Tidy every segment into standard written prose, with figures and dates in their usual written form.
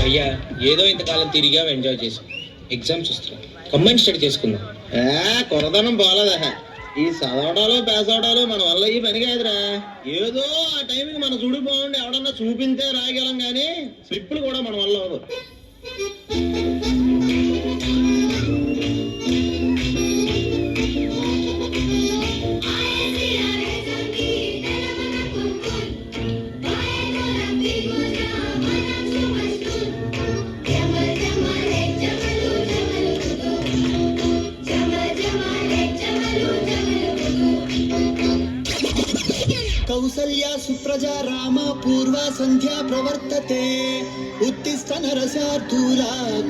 అయ్యా ఏదో ఇంతకాలం తిరిగా ఎంజాయ్ చేసాం, ఎగ్జామ్స్ వస్తున్నాయి, కంబైన్ స్టడీ చేసుకుందాం. కొరదనం బాలేదా? ఈ చదవడాలు పేసవడాలు మన వల్ల ఈ పని కాదురా. ఏదో ఆ టైంకి మన చూడు బాగుండి ఎవడన్నా చూపించే రాయగలం కానీ స్లిప్పులు కూడా మన వల్ల అవ్వదు. కౌసల్యా సుప్రజా రామ పూర్వా సంధ్యా ప్రవర్తతే ఉత్తిష్ట నరశార్దూల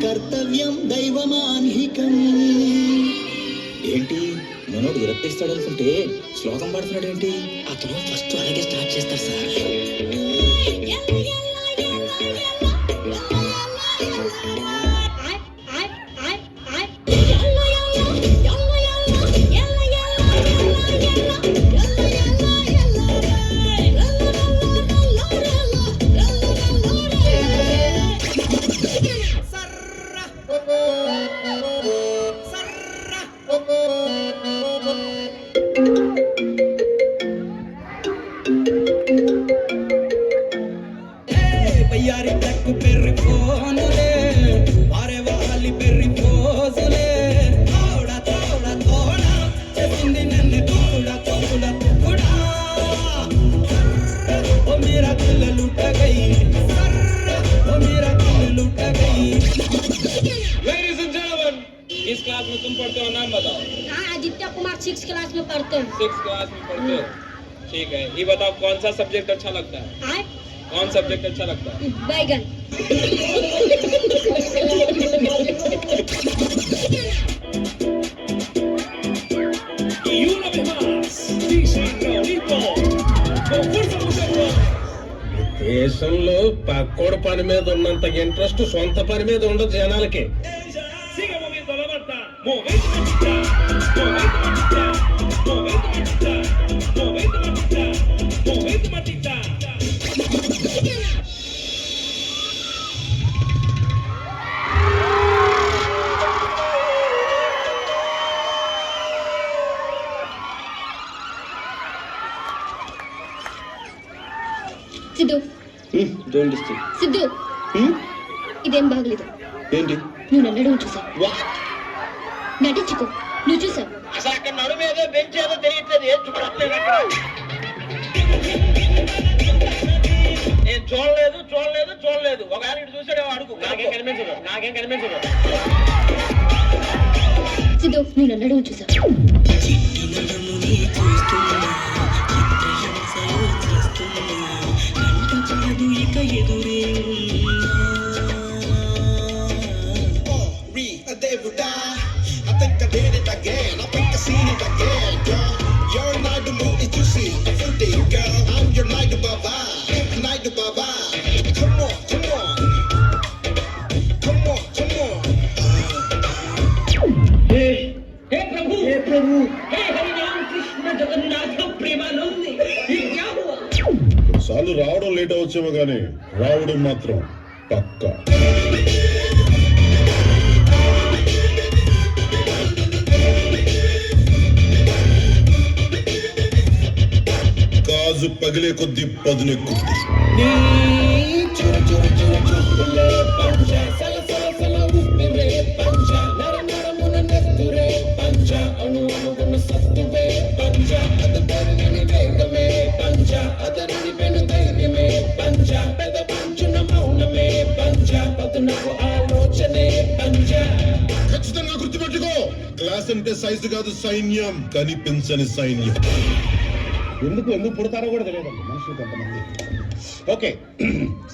కర్తవ్యం దైవమాన్హికం. ఏంటి మనోడు విరక్తిస్తాడు అనుకుంటే శ్లోకం పాడుతున్నాడు ఏంటి? అతను ఫస్ట్ అలాగే స్టార్ట్ చేస్తారు సార్. బయ్యారి టక్కు పెర్రి ఫోనులే వారే వాలి పెర్రి పోజులే తోడ తోడ తోడ చేసింది నన్ను తోడ తోడ తోడ ఓ మీరా దిల్ లూట గయి ఓ మీరా దిల్ लूट गई। Ladies and gentlemen, किस क्लास में तुम पढ़ते हो नाम बताओ। हाँ आदित्य कुमार 6 क्लास में पढ़ते हैं। 6 क्लास में पढ़ते हो, ठीक है। ये बताओ कौन सा सब्जेक्ट अच्छा लगता है? हाँ? कौन सब्जेक्ट अच्छा लगता है? बैगन। దేశంలో పక్కోడు పని మీద ఉన్నంత ఇంట్రెస్ట్ సొంత పని మీద ఉండదు జనాలకి. సిద్ధు సిద్ధు ఇదేం బాగలేదు. ఏంటి నువ్వు నన్ను చూసావు, నటించుకో. నువ్వు చూసావు అసలు అక్కడ నడుము ఏదో బెంచ్ ఏదో తెలియట్లేదు. ఏం చూడట్లేదు అక్కడ. నేను చూడలేదు. ఒకవేళ ఇటు చూసాడేమో అడుగు. నాకేం కనిపించదు. సిద్ధు నువ్వు నన్ను చూసావు. సార్లు రావడం లేట్ అవచ్చేమో కానీ రావడం మాత్రం పక్కా. గాజు పగిలే కొద్ది పదునెక్కుద్ది. ఖచ్చితంగా గుర్తుపెట్టుకో, క్లాస్ అంటే సైజు కాదు సైన్యం, కనిపించని సైన్యం. ఎందుకు పుడతారో కూడా తెలియదండి మనుషులు కొంతమంది. ఓకే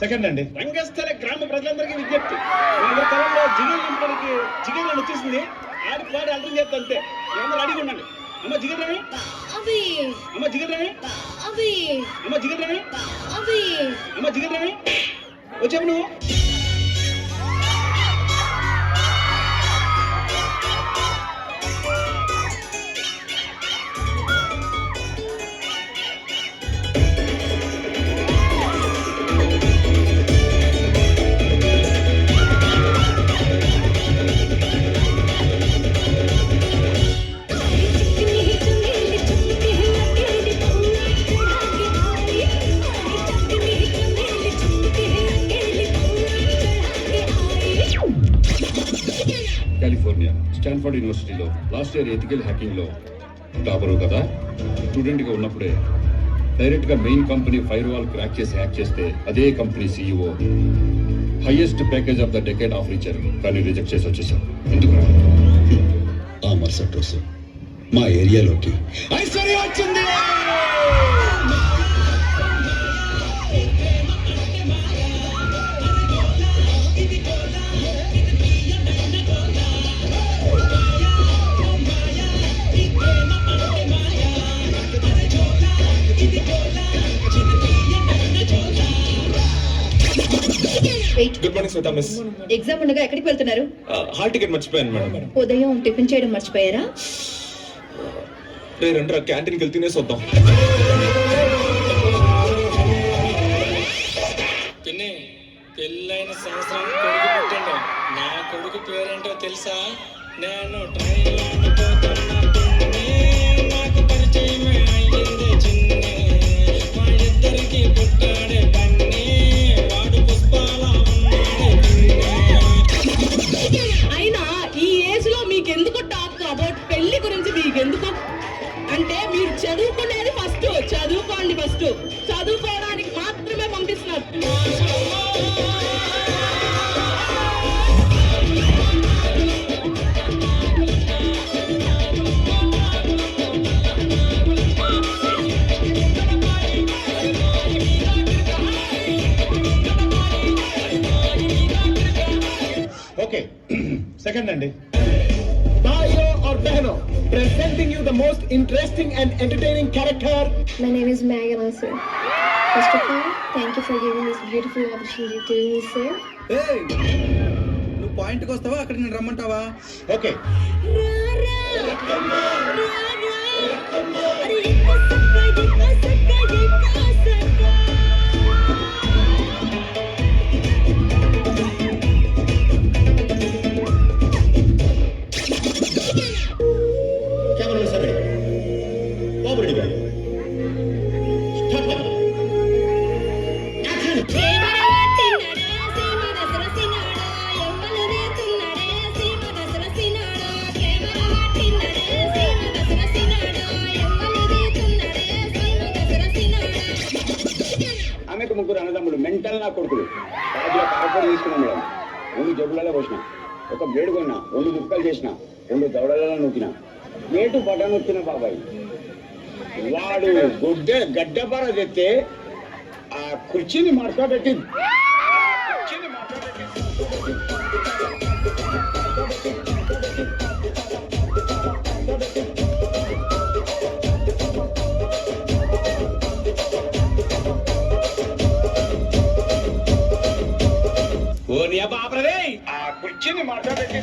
సెకండ్ అండి. రంగస్థల గ్రామ ప్రజలందరికీ విజ్ఞప్తి, తరంలో జిగిల్ నింపడానికి జిగిల్ వచ్చేసింది. ఆడి పాడి అర్థం చేస్తా అంతే. అందరూ అడిగి ఉండండి. అమ్మ జిగిల్ రాని, అమ్మ జిగిల్ రాని, అమ్మ జిగిల్ రాని, అమ్మ జిగిల్ రాని. వచ్చావు నువ్వు. స్టాన్ఫర్డ్ యూనివర్సిటీలో లాస్ట్ ఇయర్ ఎథికల్ హ్యాకింగ్లో టాపరు కదా. స్టూడెంట్గా ఉన్నప్పుడే డైరెక్ట్గా main company fire wall crack చేసి హ్యాక్ చేస్తే అదే company CEO highest package of the decade offer ఇచ్చారు, కానీ రిజెక్ట్ చేసి వచ్చేసాం. ఎందుకు? ఆ మరుసటి రోజు మా ఏరియాలోకి ఐశ్వర్య వచ్చింది. గుడ్ మార్నింగ్ శ్వేత మిస్. ఎగ్జామ్ ఉండగా ఎక్కడికి వెళ్తున్నారు? హాల్ టికెట్ మర్చిపోయాను మేడం. ఉదయం టిఫిన్ చేయడం మర్చిపోయారా? రండి క్యాంటీన్కి వెళ్తే తినేసి వద్దాం. పిన్ని, పెళ్ళైన సంవత్సరం కొడుకు పుట్టిండు. నా కొడుకు పేరేంటో తెలుసా? నేను ట్రైన్లో పోతున్న పిన్ని, నాకు పరిచయమే అయ్యింది చిన్ని. మా ఇద్దరికి పుట్టాడే పన్ని, వాడు పుష్పాల ఉన్నాడే పిన్ని. అయినా ఈ ఏజ్ లో మీకెందుకు టాక్ అబౌట్ పెళ్లి గురించి? మీకెందుకు అంటే మీరు చదువుకునేది ఫస్ట్. చదువుకోండి ఫస్ట్. చదువుకోవడానికి మాత్రమే పంపిస్తున్నారు. ఓకే, సెకండ్ అండి. Bhaiyo or Behno, presenting you the most interesting and entertaining character. My name is Meghana, sir. First of all, thank you for giving this beautiful opportunity to me, sir. ఏయ్, నువ్వు పాయింట్కి వస్తావా అక్కడ నేను రమ్మంటావా? Okay, camera సరే బాబు ready బాబు ఆమెకు ముగ్గురు అన్నదమ్ముడు, mental నా కొడుకులు. రాజుల కారపొడి తీసుకున్నాం మేడం, 2 జబ్బులలో పోసిన, ఒక బ్లేడ్ కొన్నా, 2 ముక్కలు చేసిన, 2 దవడలలో నూకిన, ఏటు బటన్ వచ్చిన బాబాయ్. వాడు గడ్డపార తెస్తే ఆ కుర్చీని మార్చబెట్టి ఆ కుర్చీని మార్చబెట్టి